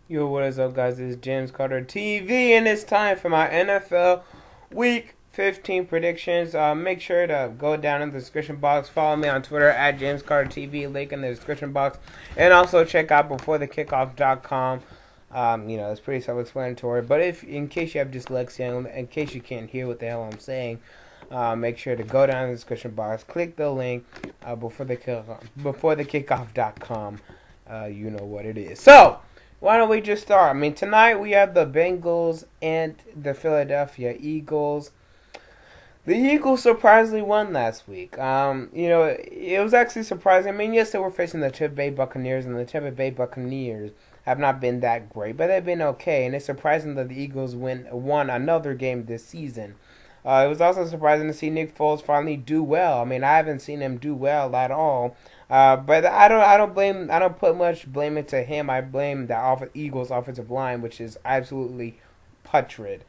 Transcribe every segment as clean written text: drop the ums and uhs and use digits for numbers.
Yo, what is up, guys? This is James Carter TV, and it's time for my NFL Week 15 predictions. Make sure to go down in the description box. Follow me on Twitter at James Carter TV, link in the description box, and also check out beforethekickoff.com. It's pretty self-explanatory. But if, in case you have dyslexia, in case you can't hear what the hell I'm saying, make sure to go down in the description box, click the link beforethekickoff.com. You know what it is. So, why don't we just start? I mean, tonight we have the Bengals and the Philadelphia Eagles. The Eagles surprisingly won last week. It was actually surprising. I mean, yes, they were facing the Tampa Bay Buccaneers, and the Tampa Bay Buccaneers have not been that great, but they've been okay. And it's surprising that the Eagles won another game this season. It was also surprising to see Nick Foles finally do well. I mean, I haven't seen him do well at all. But I don't put much blame into him. I blame the Eagles offensive line, which is absolutely putrid.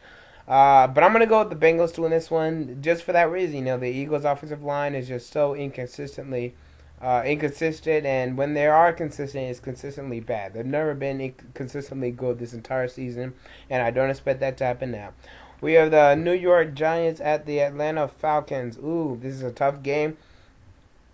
But I'm gonna go with the Bengals to win this one, just for that reason. The Eagles offensive line is just so inconsistent, and when they are consistent, it's consistently bad. They've never been consistently good this entire season, and I don't expect that to happen now. We have the New York Giants at the Atlanta Falcons. Ooh, this is a tough game.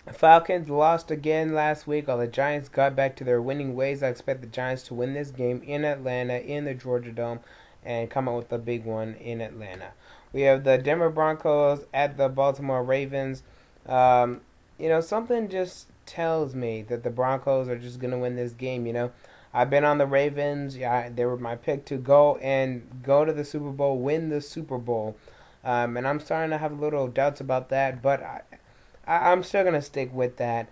The Falcons lost again last week, while the Giants got back to their winning ways. I expect the Giants to win this game in Atlanta, in the Georgia Dome, and come out with a big one in Atlanta. We have the Denver Broncos at the Baltimore Ravens. Something just tells me that the Broncos are just going to win this game. I've been on the Ravens. Yeah, they were my pick to go to the Super Bowl, win the Super Bowl. And I'm starting to have little doubts about that, but I'm still going to stick with that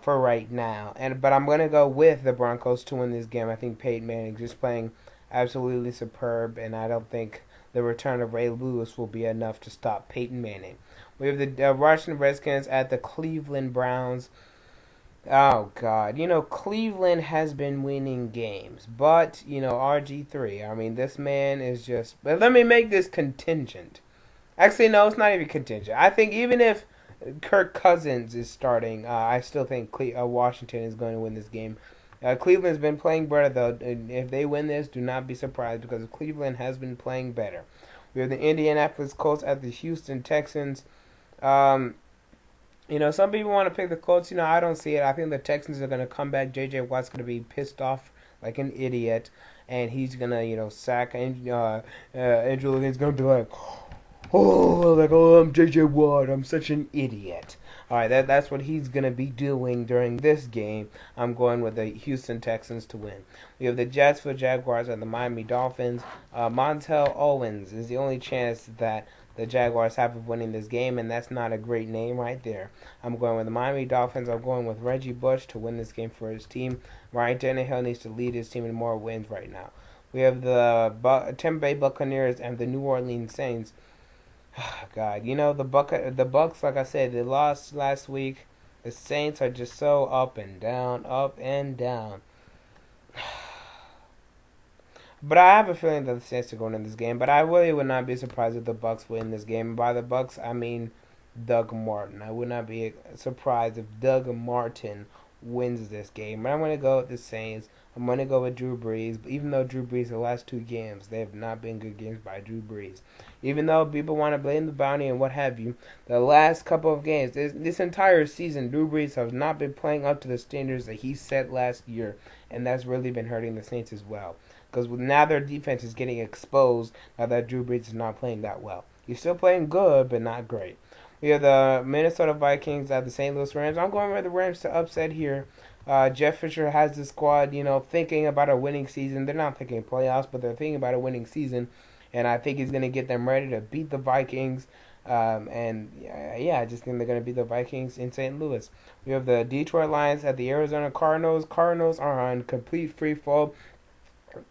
for right now. But I'm going to go with the Broncos to win this game. I think Peyton Manning just playing absolutely superb, and I don't think the return of Ray Lewis will be enough to stop Peyton Manning. We have the Washington Redskins at the Cleveland Browns. Oh, God. Cleveland has been winning games. But, RG3, I mean, this man is just... But let me make this contingent. Actually, no, it's not even contingent. I think even if Kirk Cousins is starting, I still think Washington is going to win this game. Cleveland's been playing better, though. If they win this, do not be surprised, because Cleveland has been playing better. We have the Indianapolis Colts at the Houston Texans. Some people want to pick the Colts. I don't see it. I think the Texans are going to come back. J.J. Watt's going to be pissed off like an idiot, and he's going to, sack Andrew Luck's going to be like, I'm J.J. Watt. I'm such an idiot. All right, that's what he's going to be doing during this game. I'm going with the Houston Texans to win. We have the Jacksonville Jaguars and the Miami Dolphins. Montel Owens is the only chance that the Jaguars have of winning this game, and that's not a great name right there. I'm going with the Miami Dolphins. I'm going with Reggie Bush to win this game for his team. Ryan Tannehill needs to lead his team in more wins right now. We have the Tampa Bay Buccaneers and the New Orleans Saints. God, the Bucks, like I said, they lost last week. The Saints are just so up and down, up and down. But I have a feeling that the Saints are going in this game. But I really would not be surprised if the Bucks win this game. And by the Bucks, I mean Doug Martin. I would not be surprised if Doug Martin wins this game. But I'm going to go with the Saints. I'm going to go with Drew Brees. Even though Drew Brees, the last two games, they have not been good games by Drew Brees. Even though people want to blame the bounty and what have you, the last couple of games, this entire season, Drew Brees has not been playing up to the standards that he set last year. And that's really been hurting the Saints as well. Because now their defense is getting exposed now that Drew Brees is not playing that well. He's still playing good, but not great. We have the Minnesota Vikings at the St. Louis Rams. I'm going with the Rams to upset here. Jeff Fisher has the squad, thinking about a winning season. They're not thinking playoffs, but they're thinking about a winning season. And I think he's going to get them ready to beat the Vikings. I just think they're going to beat the Vikings in St. Louis. We have the Detroit Lions at the Arizona Cardinals. Cardinals are on complete free fall.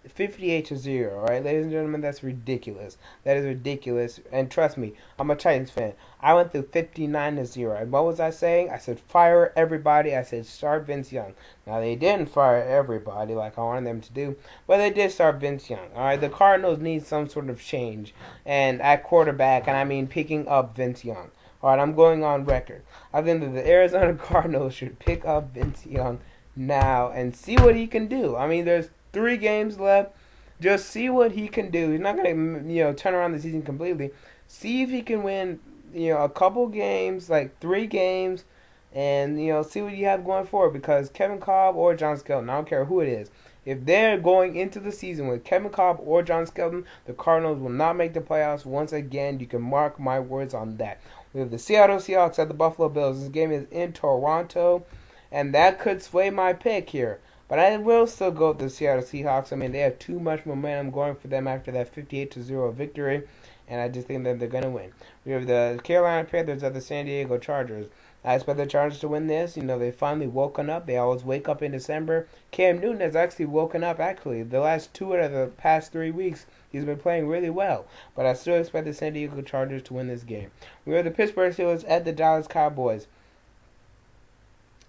58-0, alright, ladies and gentlemen, that's ridiculous. That is ridiculous. And trust me, I'm a Titans fan. I went through 59-0. And what was I saying? I said fire everybody. I said start Vince Young. Now they didn't fire everybody like I wanted them to do, but they did start Vince Young. Alright, the Cardinals need some sort of change. And at quarterback, and I mean picking up Vince Young. Alright, I'm going on record. I think that the Arizona Cardinals should pick up Vince Young now and see what he can do. I mean, there's 3 games left. Just see what he can do. He's not going to, turn around the season completely. See if he can win, a couple games, like 3 games, and, see what you have going forward. Because Kevin Kolb or John Skelton, I don't care who it is, if they're going into the season with Kevin Kolb or John Skelton, the Cardinals will not make the playoffs once again. You can mark my words on that. We have the Seattle Seahawks at the Buffalo Bills. This game is in Toronto, and that could sway my pick here. But I will still go with the Seattle Seahawks. I mean, they have too much momentum going for them after that 58-0 victory, and I just think that they're going to win. We have the Carolina Panthers at the San Diego Chargers. I expect the Chargers to win this. They finally woken up. They always wake up in December. Cam Newton has actually woken up, actually. The last 2 out of the past 3 weeks, he's been playing really well. But I still expect the San Diego Chargers to win this game. We have the Pittsburgh Steelers at the Dallas Cowboys.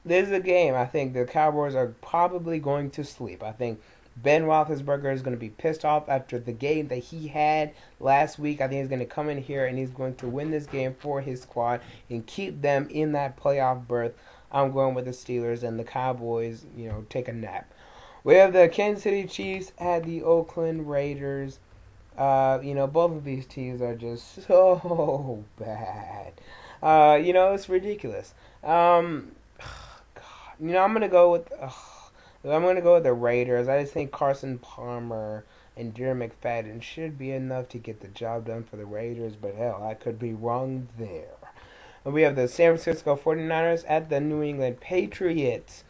This is a game I think the Cowboys are probably going to sleep. I think Ben Roethlisberger is going to be pissed off after the game that he had last week. I think he's going to come in here and he's going to win this game for his squad and keep them in that playoff berth. I'm going with the Steelers, and the Cowboys, take a nap. We have the Kansas City Chiefs at the Oakland Raiders. Both of these teams are just so bad. It's ridiculous. I'm gonna go with the Raiders. I just think Carson Palmer and Darren McFadden should be enough to get the job done for the Raiders, but hell, I could be wrong there. And we have the San Francisco 49ers at the New England Patriots.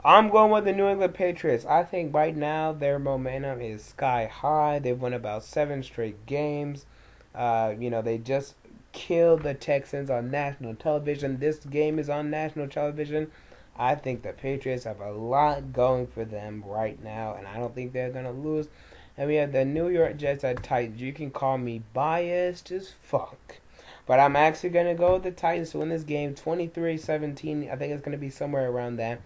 I'm going with the New England Patriots. I think right now their momentum is sky high. They've won about 7 straight games. They just killed the Texans on national television. This game is on national television. I think the Patriots have a lot going for them right now, and I don't think they're going to lose. And we have the New York Jets at Titans. You can call me biased as fuck, but I'm actually going to go with the Titans to win this game 23-17. I think it's going to be somewhere around that.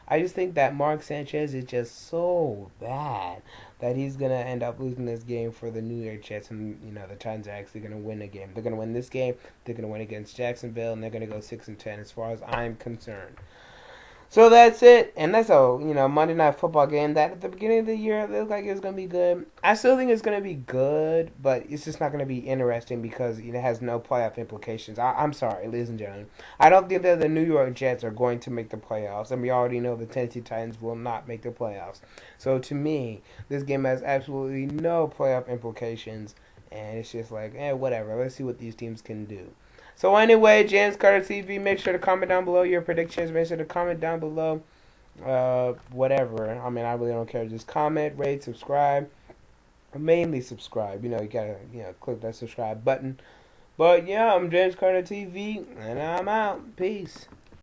I just think that Mark Sanchez is just so bad that he's going to end up losing this game for the New York Jets, and the Titans are actually going to win the game. They're going to win this game. They're going to win against Jacksonville, and they're going to go 6-10 as far as I'm concerned. So that's it, and that's a Monday Night Football game that at the beginning of the year it looked like it was gonna be good. I still think it's gonna be good, but it's just not gonna be interesting because it has no playoff implications. I'm sorry, ladies and gentlemen. I don't think that the New York Jets are going to make the playoffs, and we already know the Tennessee Titans will not make the playoffs. So to me, this game has absolutely no playoff implications, and it's just like, whatever. Let's see what these teams can do. So anyway, James Carter TV, make sure to comment down below your predictions. Make sure to comment down below whatever. I mean, I really don't care. Just comment, rate, subscribe. Mainly subscribe. You gotta click that subscribe button. But yeah, I'm James Carter TV, and I'm out. Peace.